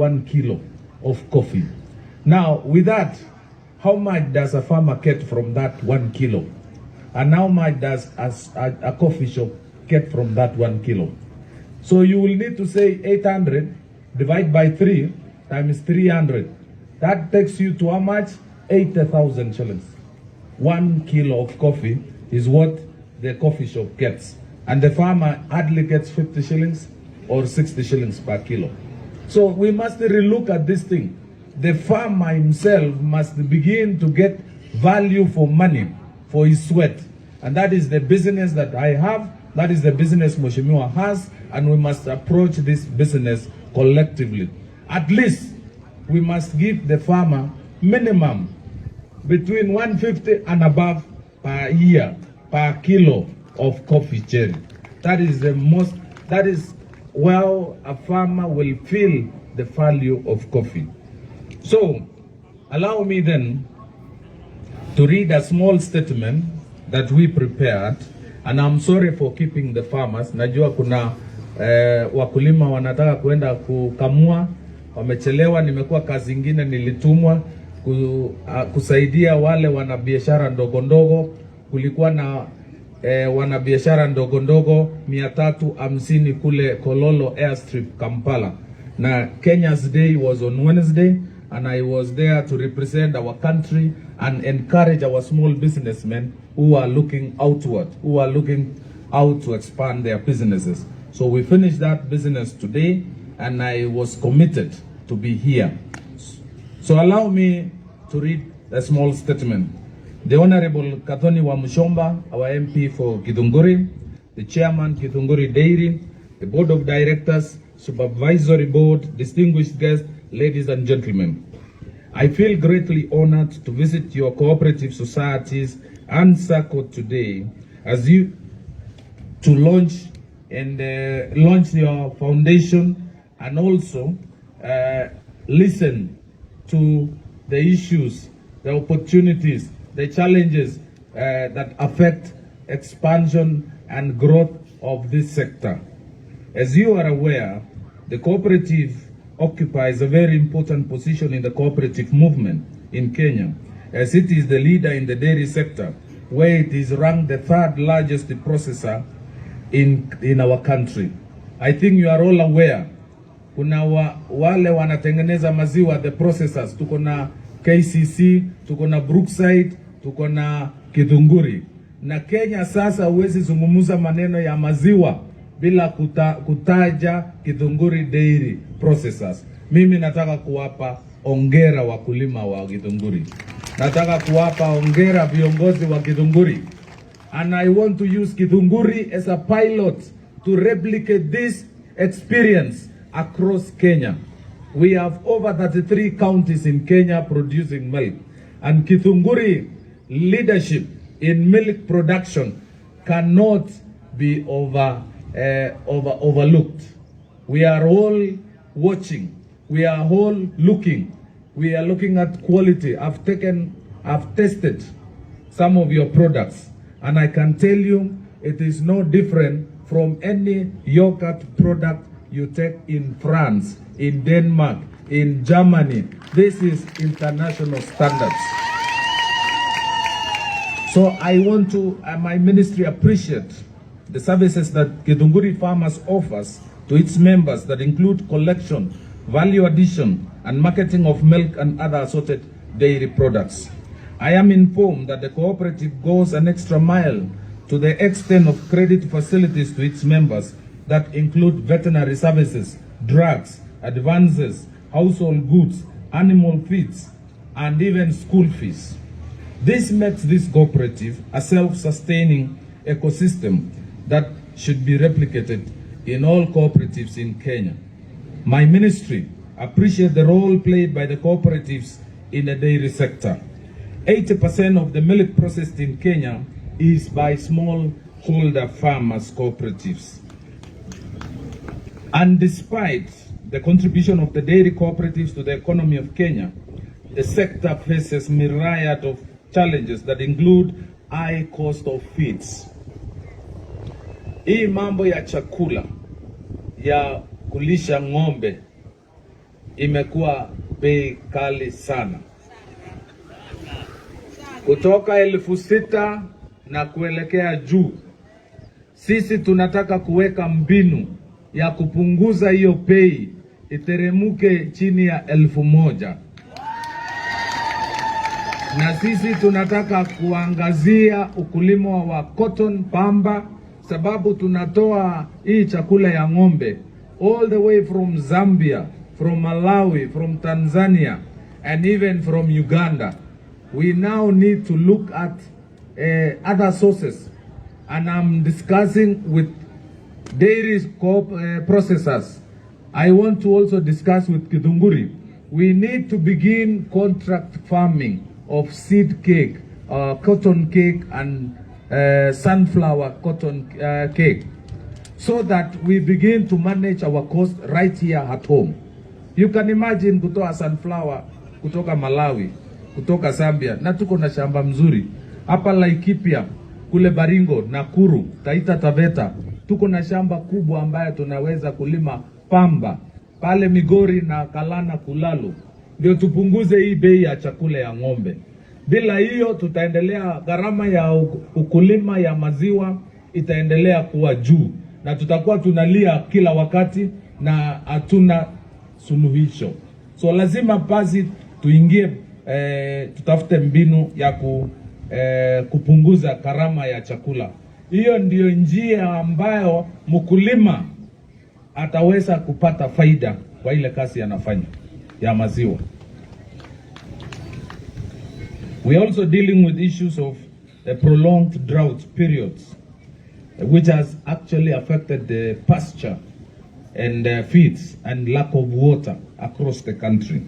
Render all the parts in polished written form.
1 kilo of coffee. Now, with that, how much does a farmer get from that 1 kilo? And how much does a coffee shop get from that 1 kilo? So you will need to say 800 divided by 3 times 300. That takes you to how much? 80,000 shillings. 1 kilo of coffee is what the coffee shop gets. And the farmer hardly gets 50 shillings or 60 shillings per kilo. So we must relook at this thing. The farmer himself must begin to get value for money, for his sweat. And that is the business that I have. That is the business Mheshimiwa has. And we must approach this business collectively. At least we must give the farmer minimum between 150 and above per year, per kilo of coffee cherry. That is the most, that is where a farmer will feel the value of coffee. So, allow me then to read a small statement that we prepared, and I'm sorry for keeping the farmers. Najua kuna wakulima wanataka kwenda kukamua, wamechelewa. Nimekuwa kazi ingine nilitumwa kusaidia wale wanabiashara ndogo ndogo. Kulikuwa na wanabiashara ndogo ndogo 350 kule Kololo Airstrip Kampala. Na Kenya's Day was on Wednesday, and I was there to represent our country and encourage our small businessmen who are looking outward, who are looking out to expand their businesses. So we finished that business today, and I was committed to be here. So allow me to read a small statement. The Honorable Kathoni Wamushomba, our MP for Githunguri, the Chairman, Githunguri Diairy, the Board of Directors, Supervisory Board, distinguished guests, ladies and gentlemen. I feel greatly honored to visit your cooperative societies and circle today as you to launch your foundation, and also listen to the issues, the opportunities, the challenges that affect expansion and growth of this sector. As you are aware, the cooperative occupies a very important position in the cooperative movement in Kenya, as it is the leader in the dairy sector, where it is ranked the 3rd largest processor in our country. I think you are all aware, kuna wale wanatengeneza maziwa, the processors. Tuko na KCC, tuko na Brookside, tuko na Githunguri. Na Kenya sasa huwezi zungumuza maneno ya maziwa bila kutaja Githunguri Dairy Processors. Mimi nataka kuwapa ongera wakulima wa Githunguri. Nataka kuwapa ongera viongozi wa Githunguri. And I want to use Githunguri as a pilot to replicate this experience across Kenya. We have over 33 counties in Kenya producing milk. And Githunguri leadership in milk production cannot be overlooked. We are all watching. We are all looking. We are looking at quality. I've tested some of your products, and I can tell you it is no different from any yogurt product you take in France, in Denmark, in Germany. This is international standards. So I want to, my ministry appreciate the services that Githunguri Farmers offers to its members that include collection, value addition, and marketing of milk and other assorted dairy products. I am informed that the cooperative goes an extra mile to the extent of credit facilities to its members that include veterinary services, drugs, advances, household goods, animal feeds, and even school fees. This makes this cooperative a self-sustaining ecosystem that should be replicated in all cooperatives in Kenya. My ministry appreciates the role played by the cooperatives in the dairy sector. 80% of the milk processed in Kenya is by smallholder farmers cooperatives. And despite the contribution of the dairy cooperatives to the economy of Kenya, the sector faces myriad of challenges that include high cost of feeds. Hii mambo ya chakula ya kulisha ng'ombe imekuwa bei kali sana, kutoka 6,000 na kuelekea juu. Sisi tunataka kuweka mbinu ya kupunguza hiyo bei iteremuke chini ya 1,000. Na sisi tunataka kuangazia ukulima wa cotton, pamba, sababu tunatoa hii chakula ya ng'ombe all the way from Zambia, from Malawi, from Tanzania, and even from Uganda. We now need to look at other sources, and I'm discussing with dairy processors. I want to also discuss with Githunguri. We need to begin contract farming of seed cake, cotton cake, and sunflower cotton cake, so that we begin to manage our cost right here at home. You can imagine kutoa sunflower kutoka Malawi, kutoka Zambia, na tuko na shamba mzuri hapa Laikipia, kule Baringo, Nakuru, Taita Taveta, tuko na shamba kubwa ambayo tunaweza kulima pamba pale Migori na Kalana Kulalu, ndio tupunguze hii bei ya chakula ya ng'ombe. Bila hiyo tutaendelea, gharama ya ukulima ya maziwa itaendelea kuwa juu, na tutakuwa tunalia kila wakati na hatuna suluhisho. So lazima basi tuingie, tutafute mbinu ya kupunguza gharama ya chakula. Hiyo ndio njia ambayo mkulima ataweza kupata faida kwa ile kazi anafanya ya maziwa. We are also dealing with issues of prolonged drought periods, which has actually affected the pasture and feeds and lack of water across the country.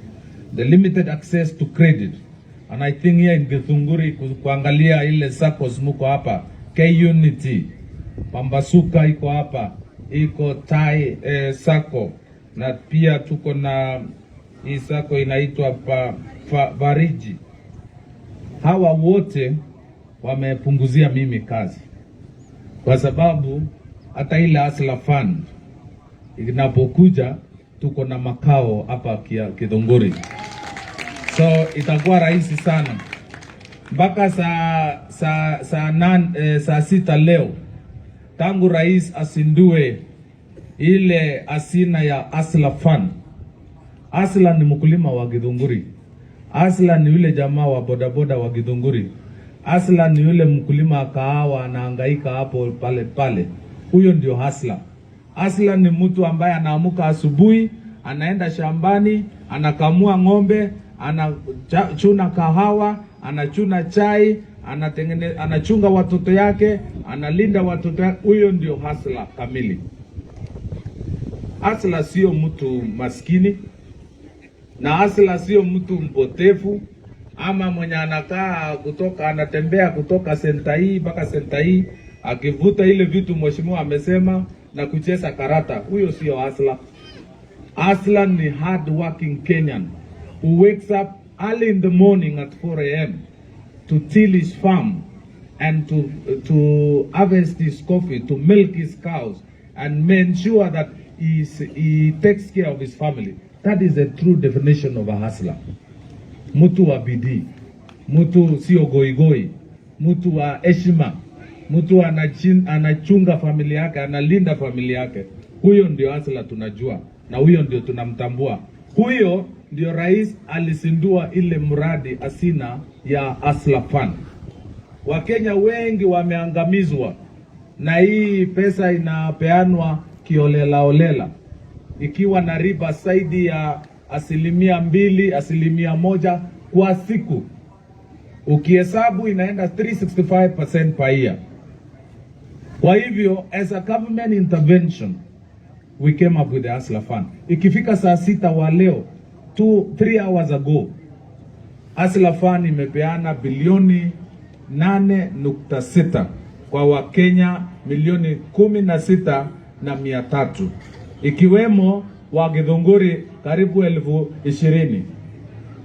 The limited access to credit, and I think here in Githunguri kuangalia ile SACCOs muko hapa, K-Unity, Pambasuka iko hapa, iko Tai SACCO, na pia tuko na hii SACCO inaitwa Variji. Hawa wote wamepunguzia mimi kazi, kwa sababu hata ile Hustler Fund inapokuja tuko na makao hapa Githunguri, so itakuwa rahisi sana. Mpaka saa 6 leo tangu rais asindue ile asina ya Hustler Fund. Hustler ni mkulima wa Githunguri. Hustler ni yule jamaa wa bodaboda wa Githunguri. Hustler ni yule mkulima kahawa anahangaika hapo pale. Huyo ndio hustler. Hustler ni mtu ambaye anaamuka asubuhi, anaenda shambani, anakamua ng'ombe, anachuna kahawa, anachuna chai, anachunga watoto yake, analinda watoto yake. Huyo ndio hustler kamili. Hustler sio mtu maskini, na hustler sio mtu mpotefu ama mwenye anakaa anatembea kutoka senta hii mpaka senta hii akivuta ile vitu mheshimiwa amesema na kucheza karata. Huyo sio hustler. Hustler ni hard working Kenyan who wakes up early in the morning at 4 a.m. to till his farm and to harvest his coffee, to milk his cows, and ensure that he takes care of his family. That is the true definition of a hustler. Mtu wa bidii, mtu sio goigoi, mtu wa heshima, mtu anachunga familia yake, analinda familia yake. Huyo ndio hustler tunajua, na huyo ndio tunamtambua. Huyo ndio rais alisindua ile mradi asina ya Hustler Fund. Wakenya wengi wameangamizwa na hii pesa inapeanwa kiolelaolela, ikiwa na riba zaidi ya 2%, 1% kwa siku. Ukihesabu inaenda 365% per year. Kwa hivyo, as a government intervention, we came up with the Hustler Fund. Ikifika saa 6 wa leo, 3 hours ago, Hustler Fund imepeana bilioni 8.6 kwa Wakenya milioni 16,300, ikiwemo wa Githunguri karibu 20,000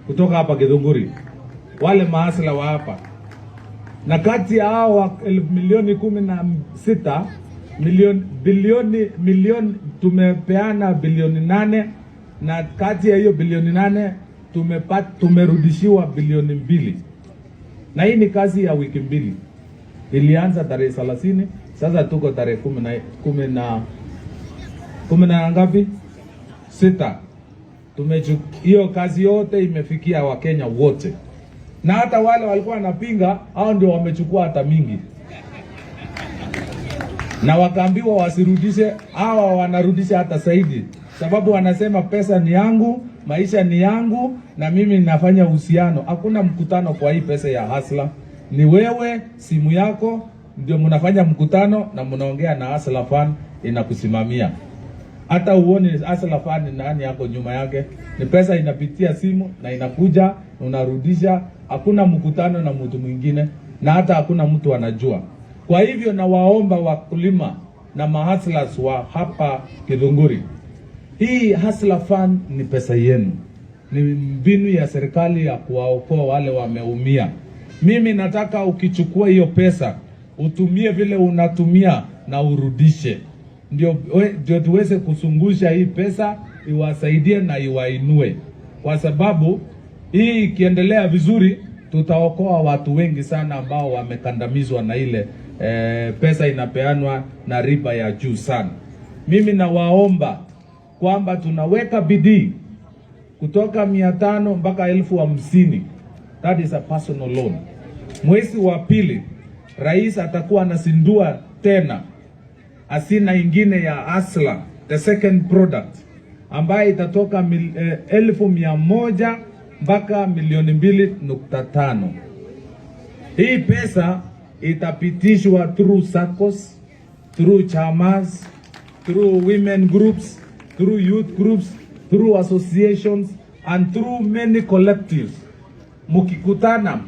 kutoka hapa Githunguri, wale mahasla wa hapa. Na kati ya hao milioni 16 milioni tumepeana bilioni 8 na kati ya hiyo bilioni 8 tumerudishiwa bilioni 2. Na hii ni kazi ya wiki mbili. Ilianza tarehe 30, sasa tuko tarehe 10 na ngapi? 6. Hiyo kazi yote imefikia Wakenya wote. Na hata wale walikuwa wanapinga, hao ndio wamechukua hata mingi. Na wakaambiwa wasirudishe, hawa wanarudisha hata zaidi. Sababu wanasema pesa ni yangu, maisha ni yangu, na mimi ninafanya uhusiano. Hakuna mkutano kwa hii pesa ya Hustler. Ni wewe, simu yako, ndio mnafanya mkutano na mnaongea na Hustler Fund inakusimamia. Hata uone Hustler Fund ni nani yako nyuma yake. Ni pesa inapitia simu na inakuja, unarudisha. Hakuna mkutano na mtu mwingine, na hata hakuna mtu anajua. Kwa hivyo na waomba wakulima na mahustlers wa hapa Githunguri, hii Hustler Fund ni pesa yenu. Ni mbinu ya serikali ya kuwaokoa wale wameumia. Mimi nataka ukichukua hiyo pesa, utumie vile unatumia na urudishe. Ndio tuweze kusungusha hii pesa, iwasaidie na iwainue. Kwa sababu hii ikiendelea vizuri, tutaokoa watu wengi sana ambao wamekandamizwa na ile pesa inapeanwa na riba ya juu sana. Mimi nawaomba kwamba tunaweka bidii kutoka 500 mpaka 1050. That is a personal loan. Mwezi wa pili, rais atakuwa anazindua tena asina ingine ya Hustler, the second product, ambayo itatoka 1,100 mpaka 2.5 milioni. Hii pesa itapitishwa through SACCOs, through chamas, through women groups, through youth groups, through associations and through many collectives. Mukikutana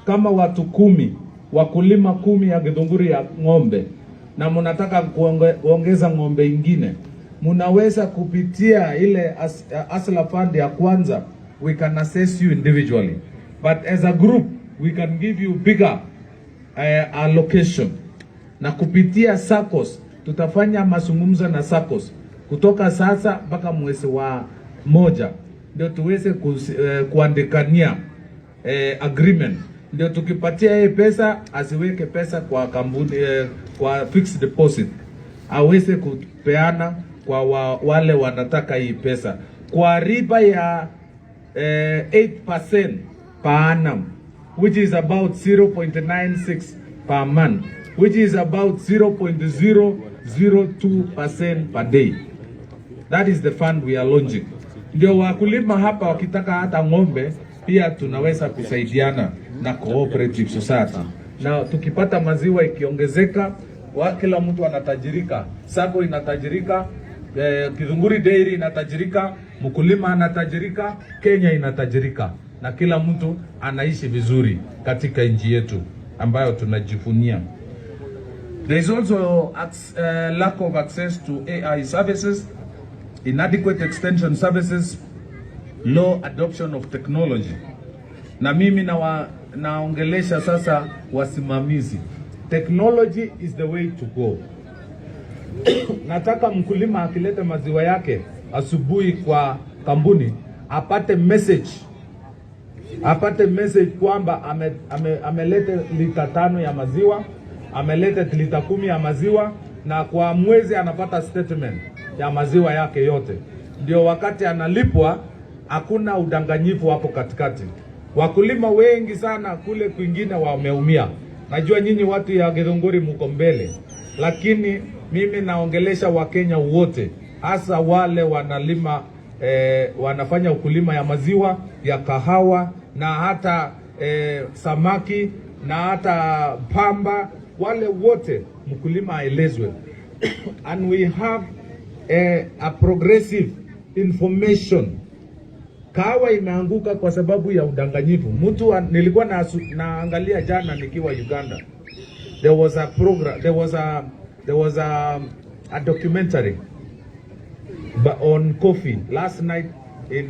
kama watu 10, wakulima 10 ya Githunguri ya ng'ombe, na mnataka kuongeza ng'ombe ingine, mnaweza kupitia ile Hustler Fund ya kwanza. We can assess you individually, but as a group we can give you bigger allocation. Na kupitia SACCOs tutafanya mazungumzo na SACCOs kutoka sasa mpaka mwezi wa 1, ndio tuweze kuandikania agreement. Ndio tukipatia hii pesa, asiweke pesa kwa kampuni kwa fixed deposit, aweze kupeana kwa wale wanataka hii pesa kwa riba ya 8% per annum, which is about 0.96 per month, which is about 0.002% per day. That is the fund we are launching. Ndio wakulima hapa wakitaka hata ng'ombe pia tunaweza kusaidiana na cooperative society. Na tukipata maziwa ikiongezeka, kila mtu anatajirika. Sako inatajirika, Githunguri Diairy inatajirika, mkulima anatajirika, Kenya inatajirika, na kila mtu anaishi vizuri katika nchi yetu ambayo tunajivunia. There is also lack of access to AI services, inadequate extension services, low adoption of technology. Na mimi naongelesha sasa wasimamizi. Technology is the way to go. Nataka mkulima akileta maziwa yake asubuhi kwa kampuni apate message kwamba ameleta lita 5 ya maziwa, ameleta lita 10 ya maziwa, na kwa mwezi anapata statement ya maziwa yake yote. Ndio wakati analipwa hakuna udanganyifu hapo katikati. Wakulima wengi sana kule kwingine wameumia. Najua nyinyi watu ya Githunguri mko mbele, lakini mimi naongelesha Wakenya wote, hasa wale wanalima wanafanya ukulima ya maziwa, ya kahawa, na hata samaki, na hata pamba. Wale wote mkulima aelezwe. And we have a progressive information. Kahawa imeanguka kwa sababu ya udanganyifu. Nilikuwa naangalia jana nikiwa Uganda. There was a program, there was a documentary on coffee last night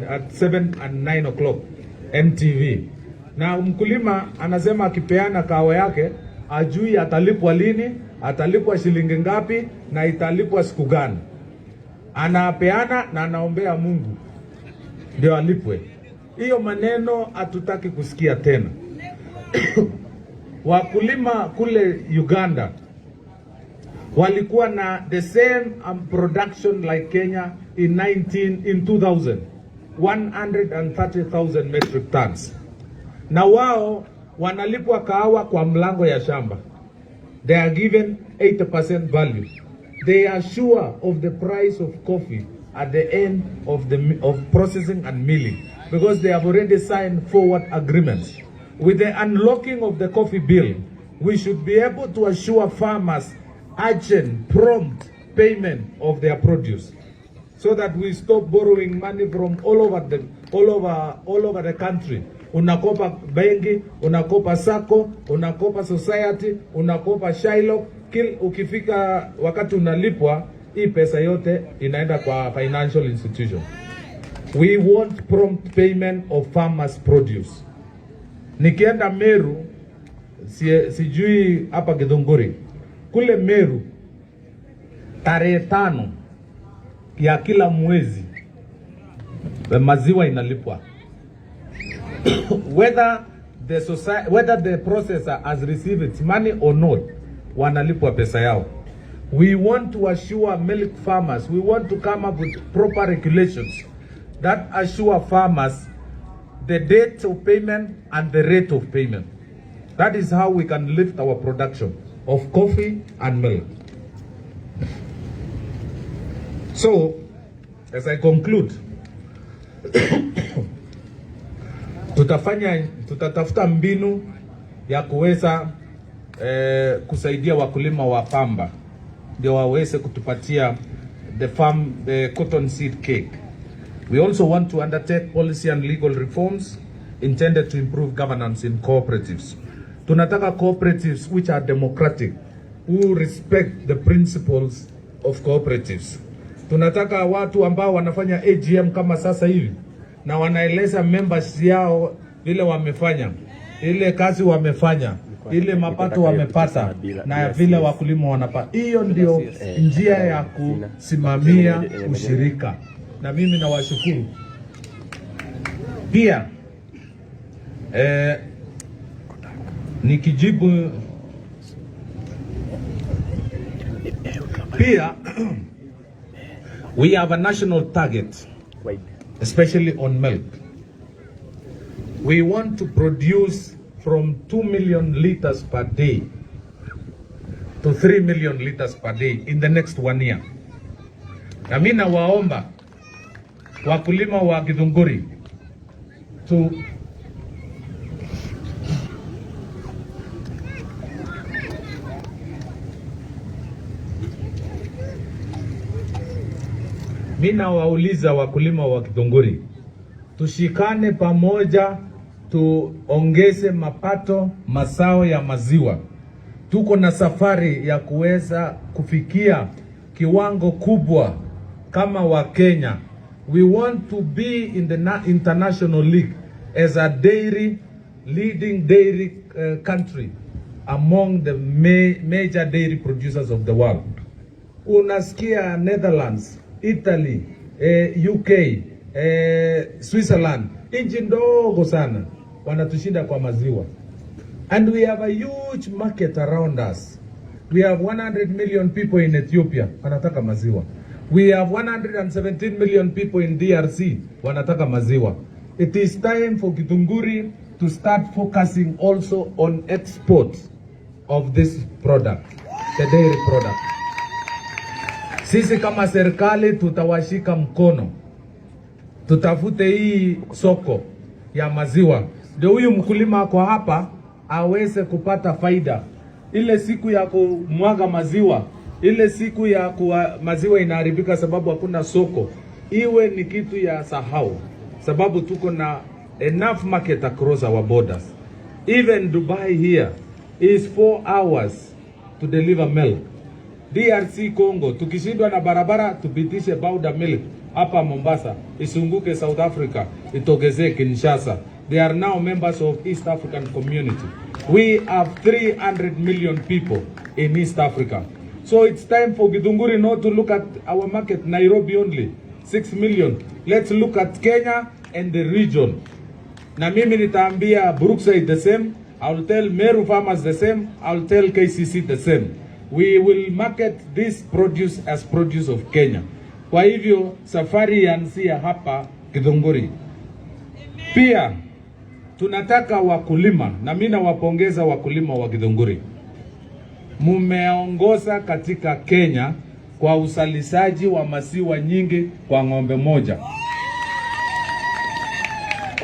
at 7 and 9 o'clock NTV. Na mkulima anasema akipeana kahawa yake ajui atalipwa lini, atalipwa shilingi ngapi, na italipwa siku gani. Anapeana na anaombea Mungu. ndio alipwe. Hiyo maneno hatutaki kusikia tena. Wakulima kule Uganda walikuwa na the same production like Kenya in 2000, 130,000 metric tons. Na wao wanalipwa kahawa kwa mlango ya shamba. They are given 80% value. They are sure of the price of coffee at the end of processing and milling, because they have already signed forward agreements. With the unlocking of the coffee bill, we should be able to assure farmers urgent, prompt payment of their produce, so that we stop borrowing money from all over the country. Unakopa benki, unakopa sako, unakopa society, unakopa Shylock. Ukifika wakati unalipwa, hii pesa yote inaenda kwa financial institution. We want prompt payment of farmers produce. Nikienda Meru, sijui hapa Githunguri, kule Meru tarehe 5 ya kila mwezi maziwa inalipwa. whether the processor has received its money or not, wanalipwa pesa yao. We want to assure milk farmers, we want to come up with proper regulations that assure farmers the date of payment and the rate of payment. That is how we can lift our production of coffee and milk. So, as I conclude, tutatafuta mbinu ya kuweza kusaidia wakulima wa pamba ndio waweze kutupatia the cotton seed cake. We also want to undertake policy and legal reforms intended to improve governance in cooperatives. Tunataka cooperatives which are democratic, who respect the principles of cooperatives. Tunataka watu ambao wanafanya AGM kama sasa hivi na wanaeleza members yao vile wamefanya, ile kazi wamefanya, ile mapato wamepata na vile wakulima wanapata. Hiyo ndio njia ya kusimamia ushirika. Na mimi nawashukuru. Pia nikijibu pia we have a national target, especially on milk. We want to produce from 2 million liters per day to 3 million liters per day in the next 1 year. Na mimi nawaomba wakulima wa Githunguri mina wauliza wakulima wa Githunguri, tushikane pamoja, tuongeze mapato mazao ya maziwa. Tuko na safari ya kuweza kufikia kiwango kubwa kama wa Kenya. We want to be in the international league as a leading dairy country among the major dairy producers of the world. Unasikia Netherlands, Italy, UK, Switzerland, nchi ndogo sana wanatushinda kwa maziwa. And we have a huge market around us. We have 100 million people in Ethiopia wanataka maziwa. We have 117 million people in DRC wanataka maziwa. It is time for Githunguri to start focusing also on export of this product, the dairy product. Sisi kama serikali tutawashika mkono, tutafute hii soko ya maziwa, ndio huyu mkulima kwa hapa aweze kupata faida. Ile siku ya kumwaga maziwa, ile siku ya maziwa inaharibika sababu hakuna soko, iwe ni kitu ya sahau, sababu tuko na enough market across our borders. Even Dubai here is 4 hours to deliver milk. DRC Congo, tukishindwa na barabara tupitishe Bauda milk hapa Mombasa, isunguke South Africa, itogezee Kinshasa. They are now members of East African community. We have 300 million people in East Africa. So it's time for Githunguri not to look at our market Nairobi only, 6 million. Let's look at Kenya and the region. Na mimi nitaambia Brookside the same, I will tell Meru farmers the same, I will tell KCC the same. We will market this produce as produce of Kenya. Kwa hivyo safari yaanzia hapa Githunguri. Pia tunataka wakulima, na mimi nawapongeza wakulima wa Githunguri. Mumeongoza katika Kenya kwa usalisaji wa maziwa nyingi kwa ng'ombe moja.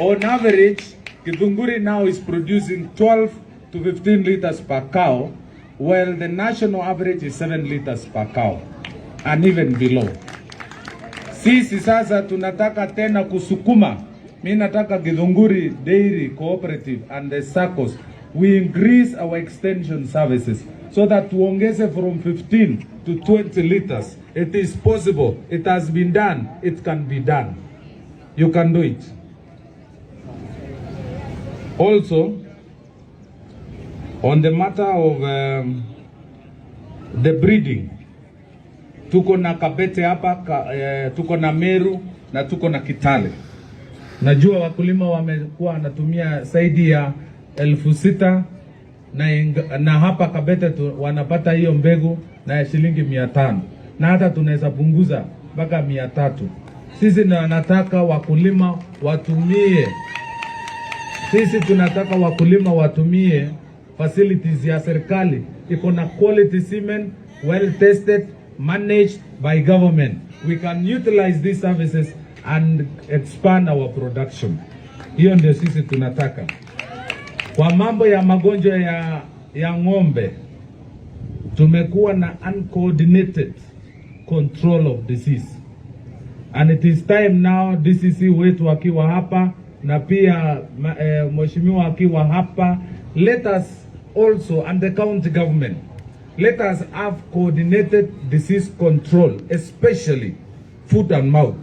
On average, Githunguri now is producing 12 to 15 liters per cow, while the national average is 7 liters per cow, and even below. Sisi sasa tunataka tena kusukuma. Mimi nataka Githunguri Dairy Cooperative and the SACCOs, we increase our extension services so that tuongeze from 15 to 20 liters. It is possible. It has been done. It can be done. You can do it. Also, on the matter of the breeding, tuko na Kabete hapa, tuko na Meru na tuko na Kitale. Najua wakulima wamekuwa wanatumia zaidi ya 6,000 na hapa Kabete wanapata hiyo mbegu na shilingi 500, na hata tunaweza punguza mpaka 300. Sisi tunataka wakulima watumie facilities ya serikali. Iko na quality semen, well tested, managed by government. We can utilize these services and expand our production. Hiyo ndio sisi tunataka. Kwa mambo ya magonjwa ya ng'ombe, tumekuwa na uncoordinated control of disease. And it is time now DCC wetu wakiwa hapa na pia mheshimiwa akiwa hapa, let us also, and the county government, let us have coordinated disease control, especially foot and mouth.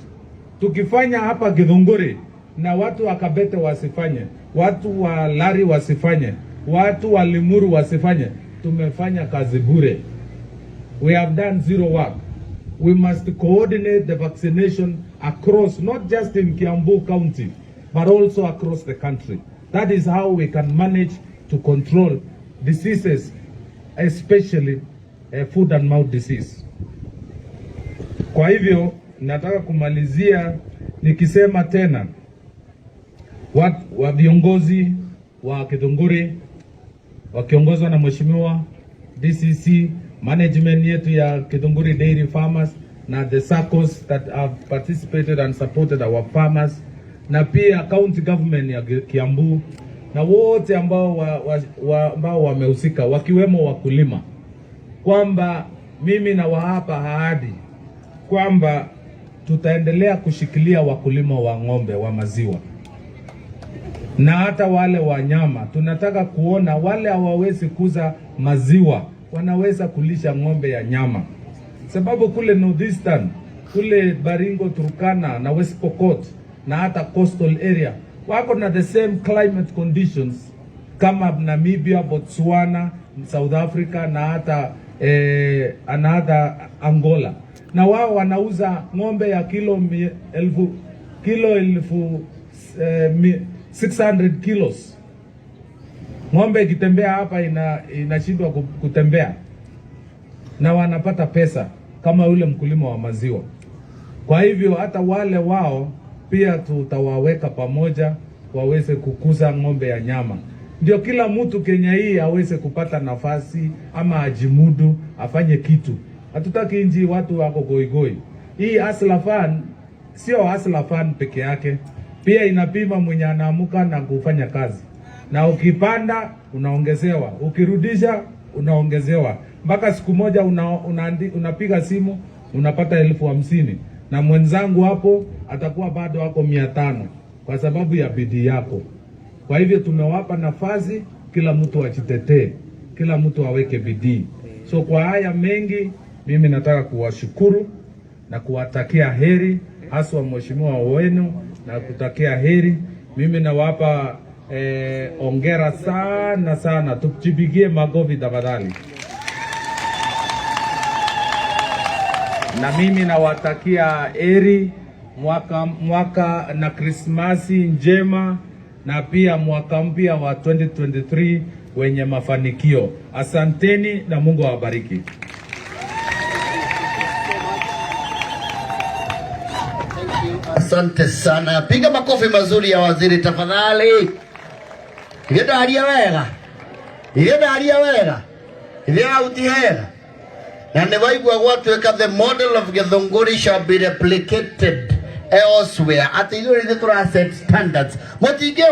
Tukifanya hapa Githunguri na watu wa Kabete wasifanye, watu wa Lari wasifanye, watu wa Limuru wasifanye, tumefanya kazi bure. We have done zero work. We must coordinate the vaccination across, not just in Kiambu County, but also across the country. That is how we can manage to control diseases, especially foot and mouth disease. Kwa hivyo nataka kumalizia nikisema tena wa viongozi wa Githunguri wakiongozwa na mheshimiwa DCC, management yetu ya Githunguri Dairy Farmers na the SACCOs that have participated and supported our farmers, na pia county government ya Kiambu na wote ambao wamehusika wakiwemo wakulima, kwamba mimi na waapa ahadi kwamba tutaendelea kushikilia wakulima wa ng'ombe wa maziwa na hata wale wa nyama. Tunataka kuona wale hawawezi kuza maziwa wanaweza kulisha ng'ombe ya nyama, sababu kule Northeastern, kule Baringo, Turkana na West Pokot na hata coastal area wako na the same climate conditions kama Namibia, Botswana, South Africa na hata Angola, na wao wanauza ng'ombe ya kilo 600 kilos. Ng'ombe ikitembea hapa inashindwa kutembea, na wanapata pesa kama yule mkulima wa maziwa. Kwa hivyo hata wale wao pia tutawaweka pamoja waweze kukuza ng'ombe ya nyama, ndio kila mtu Kenya hii aweze kupata nafasi ama ajimudu afanye kitu. Hatutaki inji watu wako goigoi. Hii Hustler Fund sio Hustler Fund peke yake, pia inapima mwenye anaamuka na kufanya kazi, na ukipanda unaongezewa, ukirudisha unaongezewa, mpaka siku moja unapiga simu unapata 50,000, na mwenzangu hapo atakuwa bado wako 500 kwa sababu ya bidii yako. Kwa hivyo tumewapa nafasi, kila mtu ajitetee, kila mtu aweke bidii. So kwa haya mengi mimi nataka kuwashukuru na kuwatakia heri, haswa mheshimiwa wenu, na kutakia heri. Mimi nawapa ongera sana sana, tujipigie makofi tafadhali. Na mimi nawatakia heri mwaka na Krismasi njema na pia mwaka mpya wa 2023 wenye mafanikio. Asanteni na Mungu awabariki. Asante sana. Piga makofi mazuri ya waziri tafadhali. Igenda haria wega. Igenda haria wega. Igenda utihera. Na nevaigwa gwatuika the model of Githunguri shall be replicated elsewhere. Ati yuri ni tura set standards. Motige